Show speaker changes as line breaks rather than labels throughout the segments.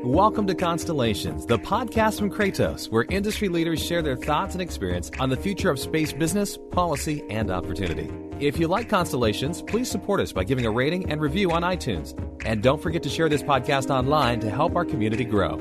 Welcome to Constellations, the podcast from Kratos, where industry leaders share their thoughts and experience on the future of space business, policy, and opportunity. If you like Constellations, please support us by giving a rating and review on iTunes. And don't forget to share this podcast online to help our community grow.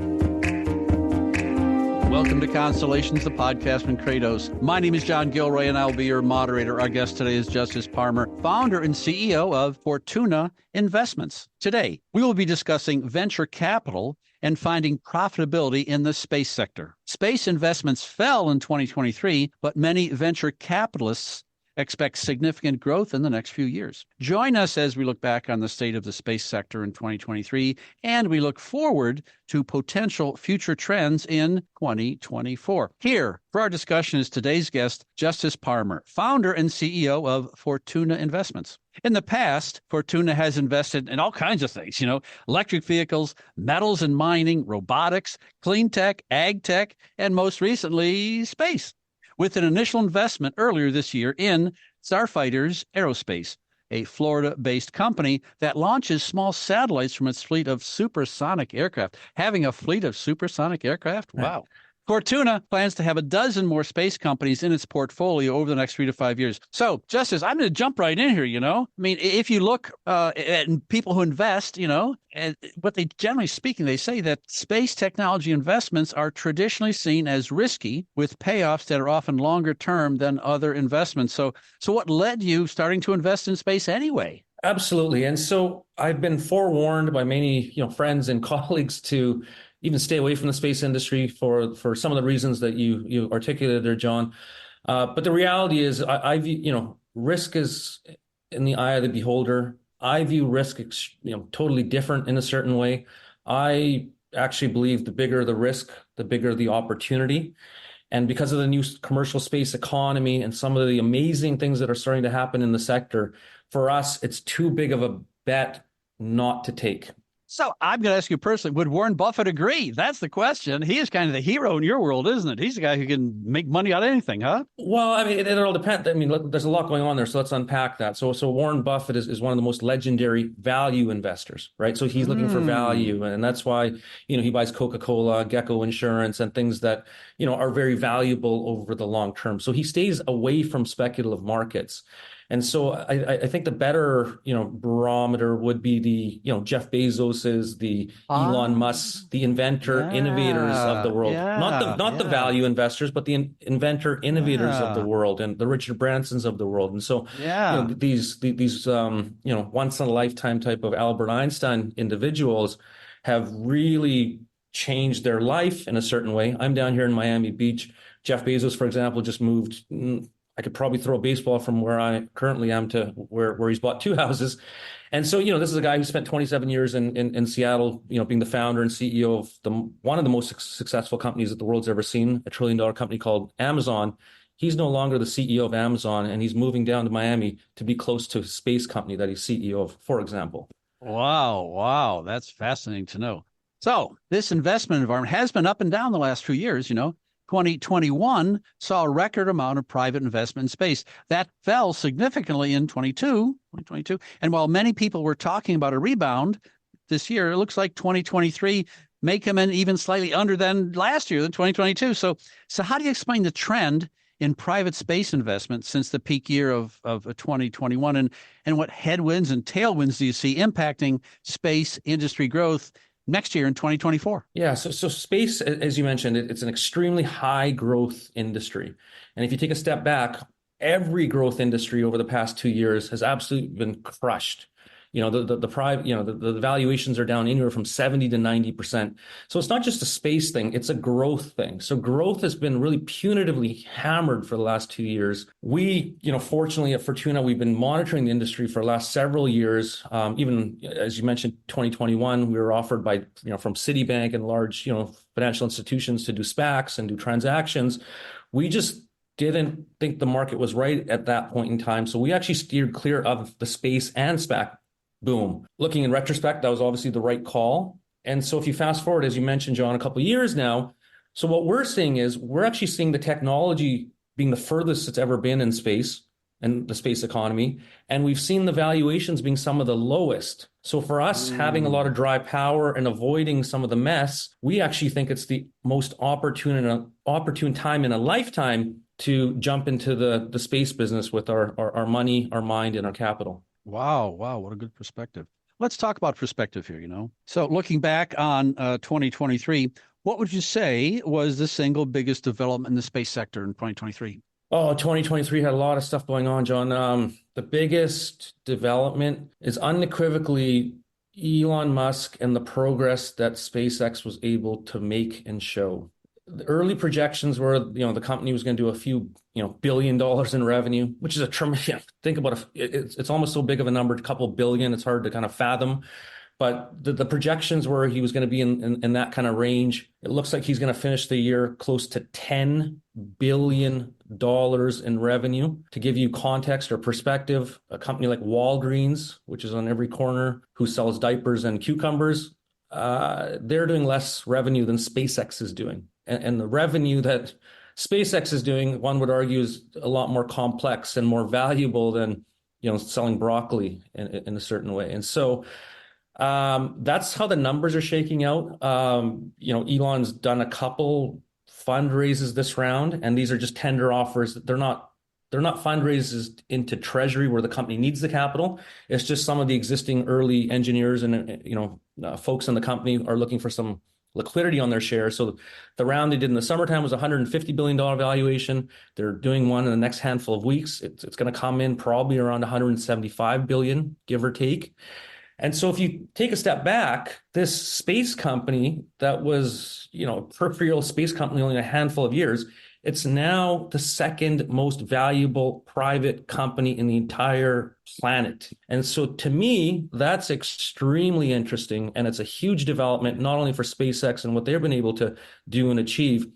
Welcome to Constellations, the podcast from Kratos. My name is John Gilroy, and I'll be your moderator. Our guest today is Justus Parmar, founder and CEO of Fortuna Investments. Today, we will be discussing venture capital and finding profitability in the space sector. Space investments fell in 2023, but many venture capitalists expect significant growth in the next few years. Join us as we look back on the state of the space sector in 2023, and we look forward to potential future trends in 2024. Here for our discussion is today's guest, Justus Parmar, founder and CEO of Fortuna Investments. In the past, Fortuna has invested in all kinds of things, electric vehicles, metals and mining, robotics, clean tech, ag tech, and most recently, space, with an initial investment earlier this year in Starfighters Aerospace, a Florida-based company that launches small satellites from its fleet of supersonic aircraft. Having a fleet of supersonic aircraft? Wow. Fortuna plans to have a dozen more space companies in its portfolio over the next 3 to 5 years. So, Justus, I'm going to jump right in here, if you look at people who invest, and what they generally speaking, they say that space technology investments are traditionally seen as risky with payoffs that are often longer term than other investments. So what led you starting to invest in space anyway?
Absolutely. And so I've been forewarned by many, friends and colleagues to even stay away from the space industry for some of the reasons that you articulated there, John. But the reality is, I view, risk is in the eye of the beholder. I view risk, totally different in a certain way. I actually believe the bigger the risk, the bigger the opportunity. And because of the new commercial space economy and some of the amazing things that are starting to happen in the sector, for us, it's too big of a bet not to take.
So I'm going to ask you personally, would Warren Buffett agree? That's the question. He is kind of the hero in your world, isn't it? He's the guy who can make money out of anything, huh?
Well, it all depends. Look, there's a lot going on there, so let's unpack that. So Warren Buffett is one of the most legendary value investors, right? So he's looking for value, and that's why, he buys Coca-Cola, Gecko Insurance, and things that, are very valuable over the long term. So he stays away from speculative markets. And so I think the better, barometer would be the, Jeff Bezos's, the Elon Musk's, the inventor innovators of the world, not the value investors, but the inventor innovators of the world, and the Richard Bransons of the world. And so, these once in a lifetime type of Albert Einstein individuals have really changed their life in a certain way. I'm down here in Miami Beach. Jeff Bezos, for example, just moved. I could probably throw a baseball from where I currently am to where he's bought 2 houses. And so, this is a guy who spent 27 years in Seattle, being the founder and CEO of one of the most successful companies that the world's ever seen, $1 trillion company called Amazon. He's no longer the CEO of Amazon, and he's moving down to Miami to be close to a space company that he's CEO of, for example.
Wow. That's fascinating to know. So this investment environment has been up and down the last few years, 2021 saw a record amount of private investment in space. That fell significantly in 2022. And while many people were talking about a rebound this year, it looks like 2023 may come in even slightly under than last year, than 2022. So how do you explain the trend in private space investment since the peak year of 2021? And what headwinds and tailwinds do you see impacting space industry growth next year in 2024?
Yeah, so space, as you mentioned, it's an extremely high growth industry. And if you take a step back, every growth industry over the past 2 years has absolutely been crushed. The valuations are down anywhere from 70 to 90%. So it's not just a space thing, it's a growth thing. So growth has been really punitively hammered for the last 2 years. We, fortunately at Fortuna, we've been monitoring the industry for the last several years. Even as you mentioned, 2021, we were offered from Citibank and large, financial institutions to do SPACs and do transactions. We just didn't think the market was right at that point in time. So we actually steered clear of the space and SPAC boom. Looking in retrospect, that was obviously the right call. And so if you fast forward, as you mentioned, John, a couple of years now, so what we're seeing is we're actually seeing the technology being the furthest it's ever been in space. and the space economy. And we've seen the valuations being some of the lowest. So for us, having a lot of dry power and avoiding some of the mess, we actually think it's the most opportune time in a lifetime to jump into the space business with our money, our mind, and our capital.
Wow. What a good perspective. Let's talk about perspective here, So looking back on 2023, what would you say was the single biggest development in the space sector in 2023?
Oh, 2023 had a lot of stuff going on, John. The biggest development is unequivocally Elon Musk and the progress that SpaceX was able to make and show. The early projections were, the company was going to do a few, $1 billion in revenue, which is a tremendous, think about it. It's almost so big of a number, a couple billion. It's hard to kind of fathom. But the projections were he was going to be in that kind of range. It looks like he's going to finish the year close to $10 billion in revenue. To give you context or perspective, a company like Walgreens, which is on every corner, who sells diapers and cucumbers, they're doing less revenue than SpaceX is doing. And the revenue that SpaceX is doing, one would argue, is a lot more complex and more valuable than, selling broccoli in a certain way. And so that's how the numbers are shaking out. Elon's done a couple fundraises this round, and these are just tender offers. They're not fundraisers into treasury where the company needs the capital. It's just some of the existing early engineers and folks in the company are looking for some liquidity on their shares. So the round they did in the summertime was $150 billion valuation. They're doing one in the next handful of weeks. It's going to come in probably around $175 billion, give or take. And so if you take a step back, this space company that was, a peripheral space company only a handful of years, it's now the second most valuable private company in the entire planet. And so to me, that's extremely interesting. And it's a huge development, not only for SpaceX and what they've been able to do and achieve,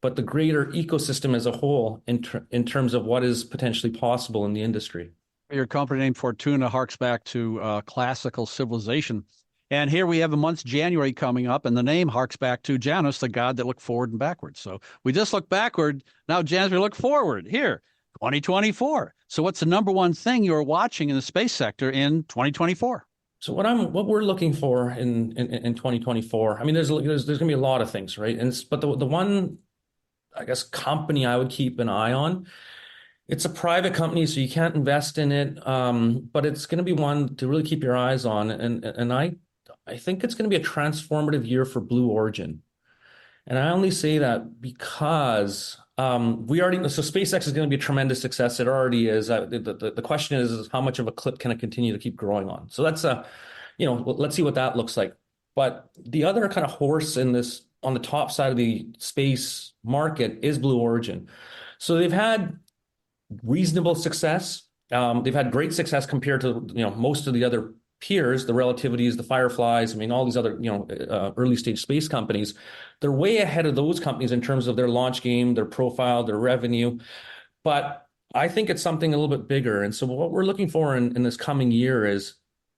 but the greater ecosystem as a whole in terms of what is potentially possible in the industry.
Your company name Fortuna harks back to classical civilization. And here we have a month's January coming up, and the name harks back to Janus, the god that looked forward and backwards. So we just look backward. Now, Janus, we look forward. Here, 2024. So what's the number one thing you're watching in the space sector in 2024?
So what we're looking for in 2024, I mean, there's going to be a lot of things, right? But the one, I guess, company I would keep an eye on, it's a private company, so you can't invest in it, but it's going to be one to really keep your eyes on. And I think it's going to be a transformative year for Blue Origin. And I only say that because SpaceX is going to be a tremendous success. It already is. The question is how much of a clip can it continue to keep growing on? So that's let's see what that looks like. But the other kind of horse in this on the top side of the space market is Blue Origin. So they've had reasonable success. They've had great success compared to most of the other peers, the Relativities, the Fireflies. I mean, all these other early stage space companies. They're way ahead of those companies in terms of their launch game, their profile, their revenue. But I think it's something a little bit bigger. And so what we're looking for in this coming year is,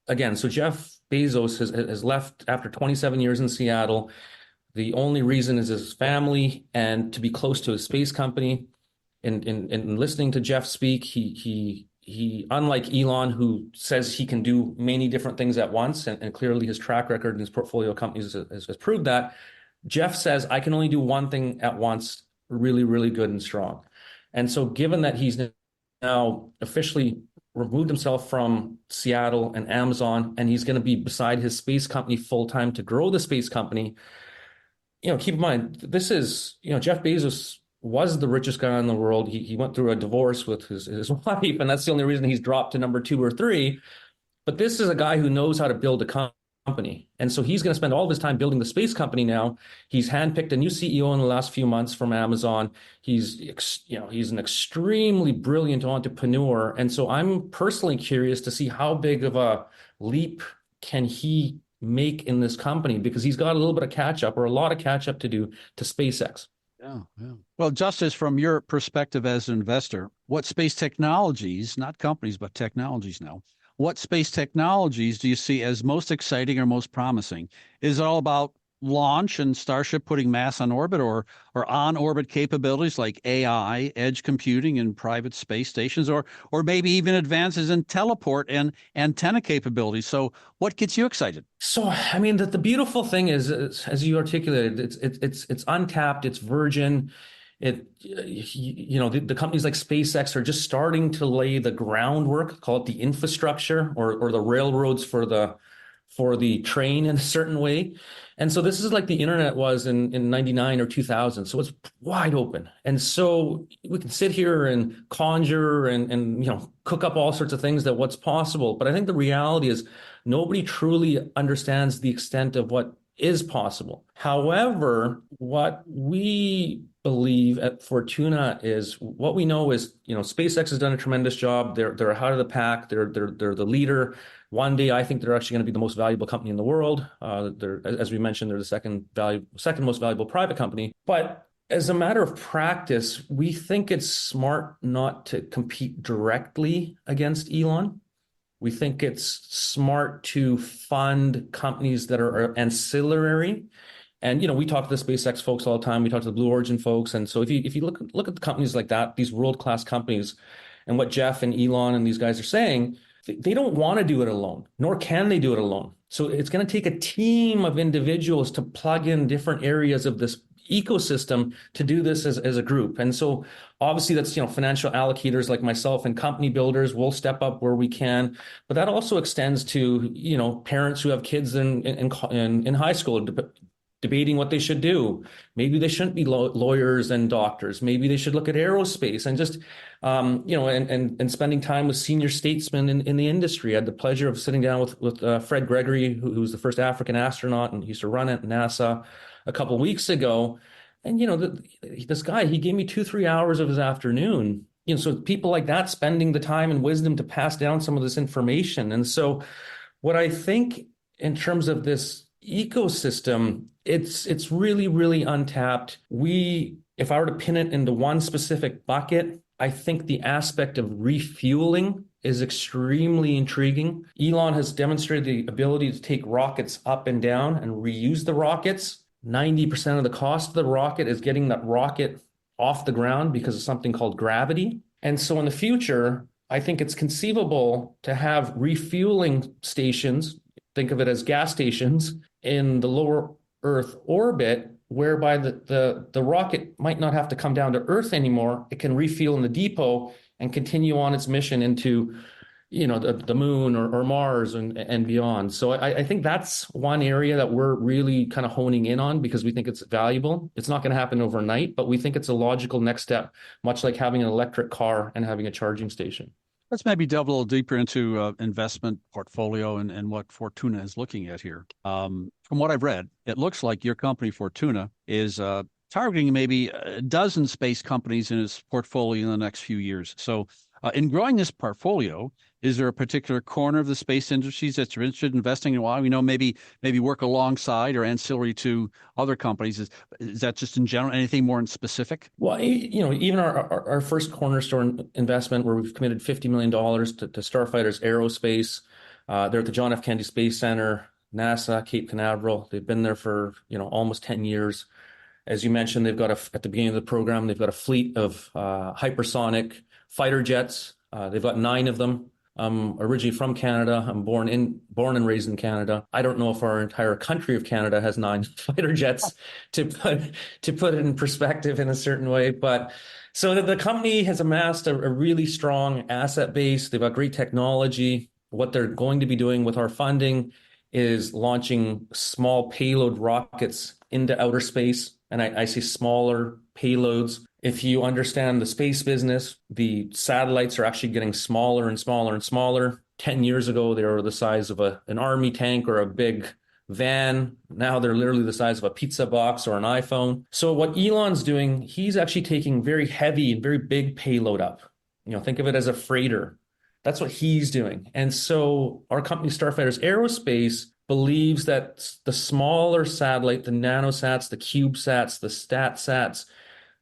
again, so Jeff Bezos has left after 27 years in Seattle. The only reason is his family and to be close to his space company. In listening to Jeff speak, he unlike Elon, who says he can do many different things at once, and clearly his track record and his portfolio companies has proved that, Jeff says, I can only do one thing at once really, really good and strong. And so given that he's now officially removed himself from Seattle and Amazon, and he's going to be beside his space company full-time to grow the space company, keep in mind, this is, Jeff Bezos was the richest guy in the world. He went through a divorce with his wife, and that's the only reason he's dropped to number 2 or 3. But this is a guy who knows how to build a company. And so he's going to spend all of his time building the space company now. He's handpicked a new CEO in the last few months from Amazon. He's an extremely brilliant entrepreneur. And so I'm personally curious to see how big of a leap can he make in this company, because he's got a little bit of catch up, or a lot of catch up to do to SpaceX.
Yeah. Well, Justus, from your perspective as an investor, what space technologies, not companies, but technologies now, what space technologies do you see as most exciting or most promising? Is it all about launch and Starship putting mass on orbit or on-orbit capabilities like AI, edge computing, and private space stations, or maybe even advances in teleport and antenna capabilities. So what gets you excited?
So, I mean, the beautiful thing is, as you articulated, it's untapped, it's virgin. The companies like SpaceX are just starting to lay the groundwork, call it the infrastructure or the railroads for the train in a certain way. And so this is like the internet was in 99 or 2000. So it's wide open. And so we can sit here and conjure and cook up all sorts of things that what's possible. But I think the reality is nobody truly understands the extent of what is possible. However, what we believe at Fortuna is what we know is, SpaceX has done a tremendous job. They're ahead of the pack. They're the leader. One day, I think they're actually going to be the most valuable company in the world. As we mentioned, they're the second most valuable private company. But as a matter of practice, we think it's smart not to compete directly against Elon. We think it's smart to fund companies that are ancillary. And, we talk to the SpaceX folks all the time. We talk to the Blue Origin folks. And so if you look at the companies like that, these world-class companies, and what Jeff and Elon and these guys are saying, they don't want to do it alone, nor can they do it alone. So it's going to take a team of individuals to plug in different areas of this ecosystem to do this as a group. And so obviously that's, financial allocators like myself and company builders will step up where we can. But that also extends to, parents who have kids in high school debating what they should do. Maybe they shouldn't be lawyers and doctors. Maybe they should look at aerospace and just, and spending time with senior statesmen in the industry. I had the pleasure of sitting down with Fred Gregory, who's the first African astronaut, and he used to run at NASA a couple of weeks ago. And, this guy, he gave me 2-3 hours of his afternoon. So people like that spending the time and wisdom to pass down some of this information. And so what I think in terms of this ecosystem, it's really, really untapped. If I were to pin it into one specific bucket, I think the aspect of refueling is extremely intriguing. Elon has demonstrated the ability to take rockets up and down and reuse the rockets. 90% of the cost of the rocket is getting that rocket off the ground because of something called gravity. And so in the future, I think it's conceivable to have refueling stations, think of it as gas stations, in the lower Earth orbit, whereby the rocket might not have to come down to Earth anymore. It can refuel in the depot and continue on its mission into, the moon or Mars and beyond. So I think that's one area that we're really kind of honing in on because we think it's valuable. It's not going to happen overnight, but we think it's a logical next step, much like having an electric car and having a charging station.
Let's maybe delve a little deeper into investment portfolio and what Fortuna is looking at here. From what I've read, it looks like your company, Fortuna, is targeting maybe a dozen space companies in its portfolio in the next few years. So in growing this portfolio, is there a particular corner of the space industries that you're interested in investing in? While maybe work alongside or ancillary to other companies? Is that just in general? Anything more in specific?
Well, even our first cornerstone investment, where we've committed $50 million to Starfighters Aerospace, they're at the John F. Kennedy Space Center, NASA, Cape Canaveral. They've been there for almost 10 years. As you mentioned, they've got at the beginning of the program, they've got a fleet of hypersonic fighter jets. They've got 9 of them. I'm originally from Canada. I'm born and raised in Canada. I don't know if our entire country of Canada has 9 fighter jets to put it in perspective in a certain way. But so the company has amassed a really strong asset base. They've got great technology. What they're going to be doing with our funding is launching small payload rockets into outer space. And I say smaller payloads. If you understand the space business, the satellites are actually getting smaller and smaller and smaller. 10 years ago, they were the size of an army tank or a big van. Now they're literally the size of a pizza box or an iPhone. So what Elon's doing, he's actually taking very heavy and very big payload up. Think of it as a freighter. That's what he's doing. And so our company, Starfighters Aerospace, believes that the smaller satellite, the nanosats, the CubeSats, the StatSats,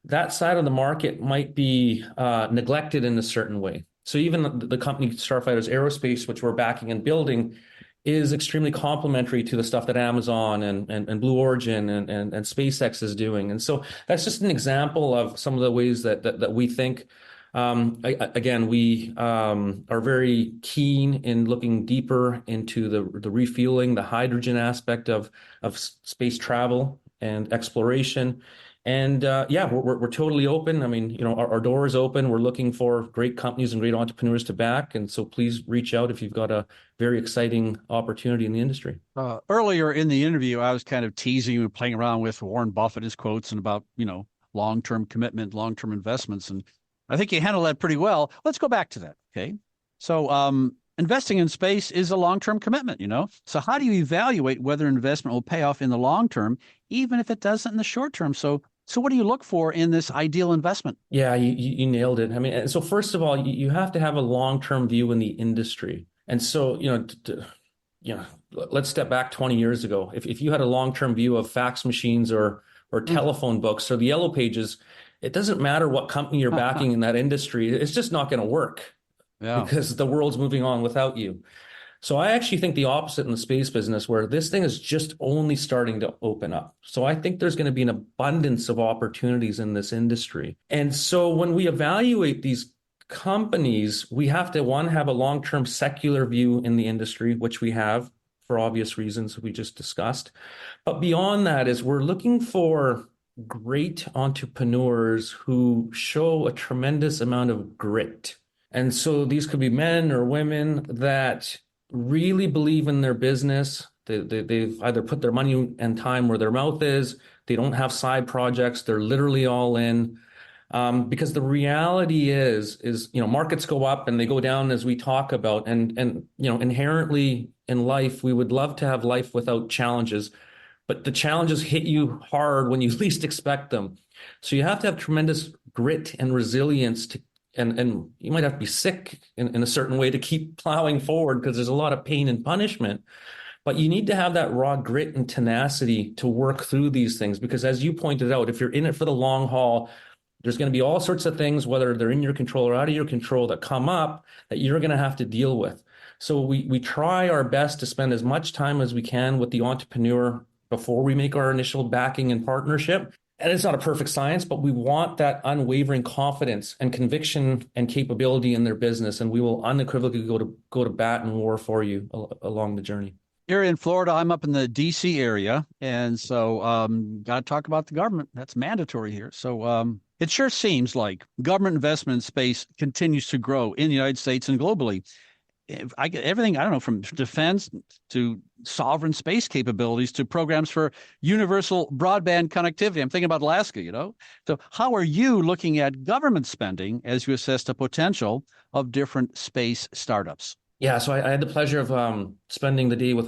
that side of the market might be neglected in a certain way. So even the company Starfighters Aerospace, which we're backing and building, is extremely complementary to the stuff that Amazon and Blue Origin and SpaceX is doing. And so that's just an example of some of the ways that we think. Again, we are very keen in looking deeper into the refueling, the hydrogen aspect of space travel and exploration. And we're totally open. I mean, our door is open. We're looking for great companies and great entrepreneurs to back. And so please reach out if you've got a very exciting opportunity in the industry.
Earlier in the interview, I was kind of teasing you, playing around with Warren Buffett, his quotes, and about, long-term commitment, long-term investments. And I think you handled that pretty well. Let's go back to that. Okay. So investing in space is a long-term commitment, So how do you evaluate whether investment will pay off in the long term, even if it doesn't in the short term? So what do you look for in this ideal investment?
Yeah, you nailed it. I mean, so first of all, you have to have a long-term view in the industry. And so, let's step back 20 years ago. If you had a long-term view of fax machines or telephone books or the yellow pages, it doesn't matter what company you're backing in that industry. It's just not going to work because the world's moving on without you. So I actually think the opposite in the space business, where this thing is just only starting to open up. So I think there's going to be an abundance of opportunities in this industry. And so when we evaluate these companies, we have to, one, have a long-term secular view in the industry, which we have for obvious reasons we just discussed. But beyond that is we're looking for great entrepreneurs who show a tremendous amount of grit. And so these could be men or women that really believe in their business. They've either put their money and time where their mouth is. They don't have side projects. They're literally all in. Because the reality is markets go up and they go down, as we talk about. And inherently in life, we would love to have life without challenges, but the challenges hit you hard when you least expect them. So you have to have tremendous grit and resilience and you might have to be sick in a certain way to keep plowing forward, because there's a lot of pain and punishment. But you need to have that raw grit and tenacity to work through these things, because as you pointed out, if you're in it for the long haul, there's going to be all sorts of things, whether they're in your control or out of your control, that come up that you're going to have to deal with. So we try our best to spend as much time as we can with the entrepreneur before we make our initial backing and partnership. And it's not a perfect science, but we want that unwavering confidence and conviction and capability in their business. And we will unequivocally go to bat and war for you along the journey.
You're in Florida. I'm up in the D.C. area. And so got to talk about the government. That's mandatory here. So it sure seems like government investment in space continues to grow in the United States and globally. I get everything, I don't know, from defense to sovereign space capabilities to programs for universal broadband connectivity. I'm thinking about Alaska, So how are you looking at government spending as you assess the potential of different space startups?
Yeah, so I had the pleasure of spending the day with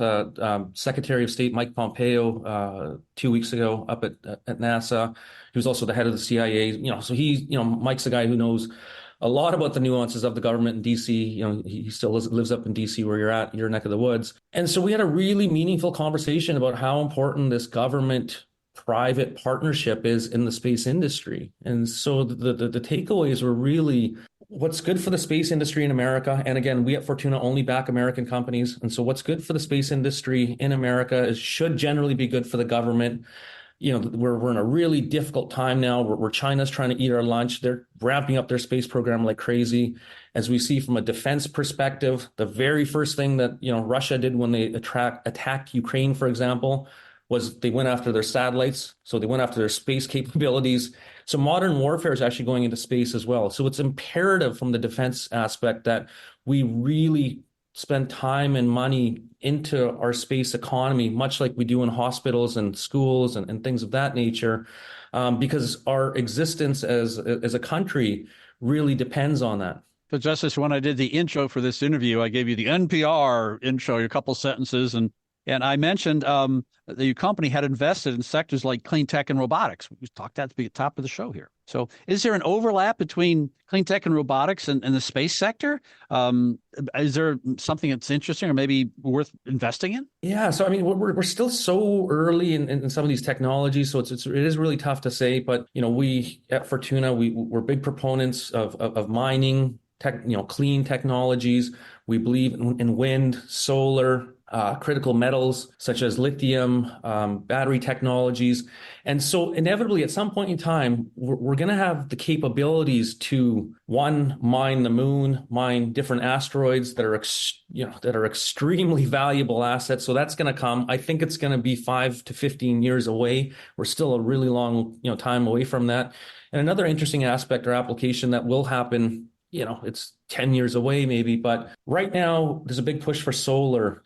Secretary of State Mike Pompeo 2 weeks ago up at NASA. He was also the head of the CIA. So Mike's a guy who knows a lot about the nuances of the government in DC. He still lives up in DC where you're at, your neck of the woods. And so we had a really meaningful conversation about how important this government-private partnership is in the space industry. And so the takeaways were really what's good for the space industry in America. And again, we at Fortuna only back American companies. And so what's good for the space industry in America should generally be good for the government. We're in a really difficult time now where China's trying to eat our lunch. They're ramping up their space program like crazy. As we see from a defense perspective, the very first thing that, Russia did when they attacked Ukraine, for example, was they went after their satellites. So they went after their space capabilities. So modern warfare is actually going into space as well. So it's imperative from the defense aspect that we really spend time and money into our space economy, much like we do in hospitals and schools and things of that nature, because our existence as a country really depends on that.
So, Justus, when I did the intro for this interview, I gave you the NPR intro, a couple sentences, and I mentioned that your company had invested in sectors like clean tech and robotics. We talked at the top of the show here. So is there an overlap between clean tech and robotics and the space sector? Is there something that's interesting or maybe worth investing in?
Yeah. So, I mean, we're still so early in some of these technologies. So it is really tough to say. But, we at Fortuna, we're big proponents of mining, clean technologies. We believe in wind, solar, critical metals such as lithium, battery technologies. And so inevitably at some point in time, we're going to have the capabilities to, one, mine the moon, mine different asteroids that are extremely valuable assets. So that's going to come. I think it's going to be 5 to 15 years away. We're still a really long, time away from that. And another interesting aspect or application that will happen, it's 10 years away maybe, but right now there's a big push for solar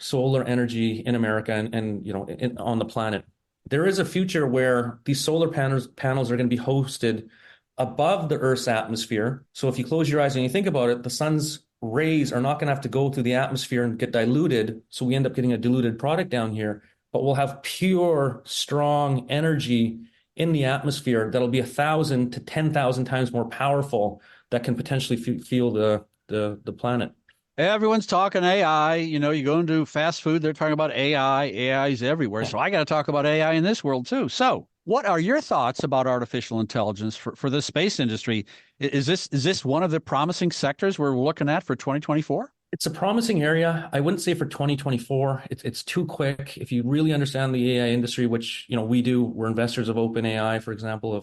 energy in America and on the planet. There is a future where these solar panels are going to be hosted above the Earth's atmosphere. So if you close your eyes and you think about it, the sun's rays are not going to have to go through the atmosphere and get diluted. So we end up getting a diluted product down here, but we'll have pure, strong energy in the atmosphere that'll be 1,000 to 10,000 times more powerful that can potentially fuel the planet.
Everyone's talking AI. You go into fast food, they're talking about AI. AI is everywhere. So I got to talk about AI in this world too. So what are your thoughts about artificial intelligence for the space industry? Is this one of the promising sectors we're looking at for 2024?
It's a promising area. I wouldn't say for 2024. It's too quick. If you really understand the AI industry, which we do, we're investors of OpenAI, for example,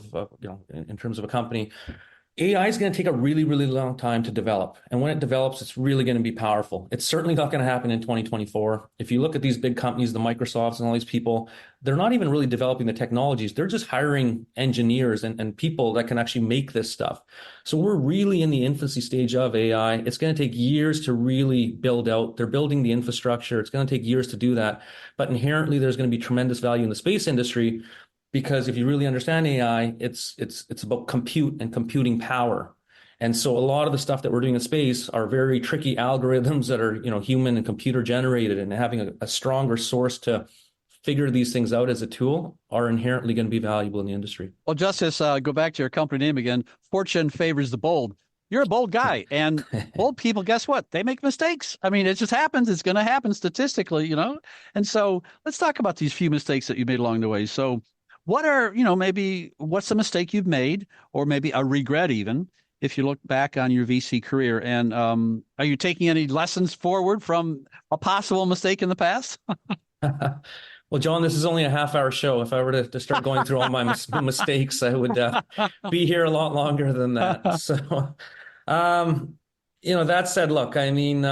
in terms of a company. AI is going to take a really, really long time to develop. And when it develops, it's really going to be powerful. It's certainly not going to happen in 2024. If you look at these big companies, the Microsofts and all these people, they're not even really developing the technologies. They're just hiring engineers and people that can actually make this stuff. So we're really in the infancy stage of AI. It's going to take years to really build out. They're building the infrastructure. It's going to take years to do that. But inherently, there's going to be tremendous value in the space industry. Because if you really understand AI, it's about compute and computing power. And so a lot of the stuff that we're doing in space are very tricky algorithms that are, human and computer generated, and having a stronger source to figure these things out as a tool are inherently going to be valuable in the industry.
Well, Justus, go back to your company name again. Fortune favors the bold. You're a bold guy, and bold people, guess what? They make mistakes. I mean, it just happens. It's going to happen statistically, And so let's talk about these few mistakes that you made along the way. So what are, maybe what's a mistake you've made, or maybe a regret even, if you look back on your VC career? And are you taking any lessons forward from a possible mistake in the past?
Well, John, this is only a half-hour show. If I were to start going through all my mistakes, I would be here a lot longer than that. So, that said, look, I mean,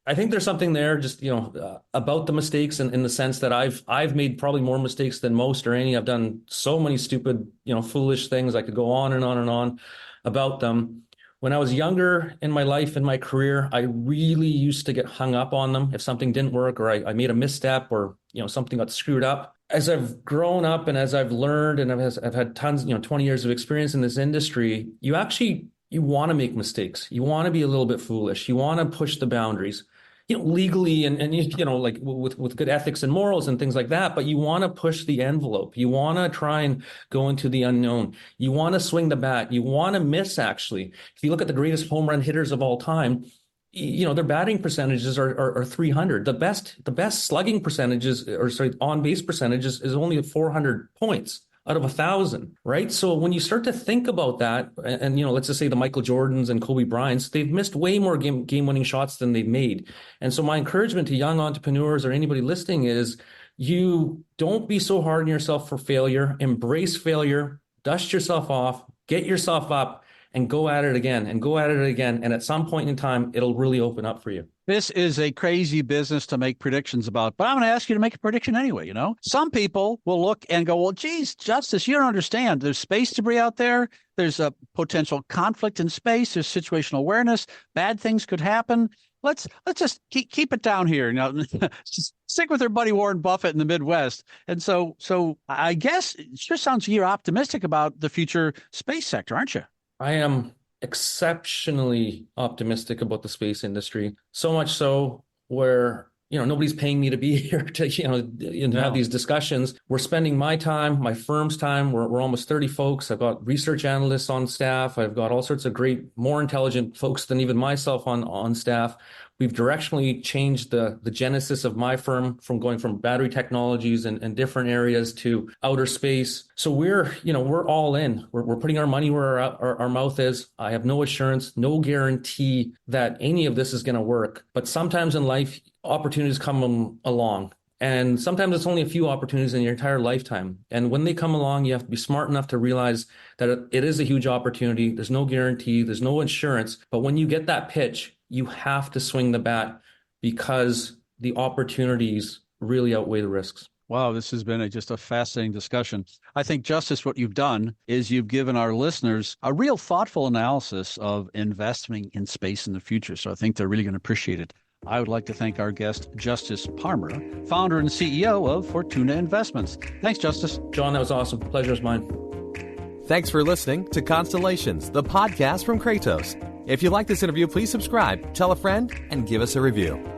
I think there's something there just, about the mistakes in the sense that I've made probably more mistakes than most or any. I've done so many stupid, foolish things. I could go on and on and on about them. When I was younger in my life, in my career, I really used to get hung up on them. If something didn't work or I made a misstep or, something got screwed up. As I've grown up and as I've learned and I've had tons, 20 years of experience in this industry, you want to make mistakes. You want to be a little bit foolish. You want to push the boundaries. Legally and like with good ethics and morals and things like that, but you want to push the envelope. You want to try and go into the unknown. You want to swing the bat. You want to miss, actually. If you look at the greatest home run hitters of all time, their batting percentages are 300. The best slugging percentages, on base percentages is only 400 points out of 1,000, right? So when you start to think about that, and let's just say the Michael Jordans and Kobe Bryants, they've missed way more game-winning shots than they've made. And so my encouragement to young entrepreneurs or anybody listening is, you don't be so hard on yourself for failure. Embrace failure, dust yourself off, get yourself up, and go at it again and go at it again. And at some point in time, it'll really open up for you.
This is a crazy business to make predictions about, but I'm going to ask you to make a prediction anyway. Some people will look and go, well, geez, Justus, you don't understand. There's space debris out there. There's a potential conflict in space. There's situational awareness. Bad things could happen. Let's just keep it down here. Stick with our buddy Warren Buffett in the Midwest. And so I guess it sure sounds you're optimistic about the future space sector, aren't you?
I am exceptionally optimistic about the space industry. So much so where, nobody's paying me to be here to, have these discussions. We're spending my time, my firm's time. We're almost 30 folks. I've got research analysts on staff. I've got all sorts of great, more intelligent folks than even myself on staff. We've directionally changed the genesis of my firm from going from battery technologies and different areas to outer space. So we're all in. We're putting our money where our mouth is. I have no assurance, no guarantee that any of this is going to work. But sometimes in life, opportunities come along. And sometimes it's only a few opportunities in your entire lifetime. And when they come along, you have to be smart enough to realize that it is a huge opportunity. There's no guarantee. There's no insurance. But when you get that pitch, you have to swing the bat because the opportunities really outweigh the risks.
Wow, this has been just a fascinating discussion. I think, Justus, what you've done is you've given our listeners a real thoughtful analysis of investing in space in the future. So I think they're really going to appreciate it. I would like to thank our guest, Justus Parmar, founder and CEO of Fortuna Investments. Thanks, Justus.
John, that was awesome. Pleasure is mine.
Thanks for listening to Constellations, the podcast from Kratos. If you like this interview, please subscribe, tell a friend, and give us a review.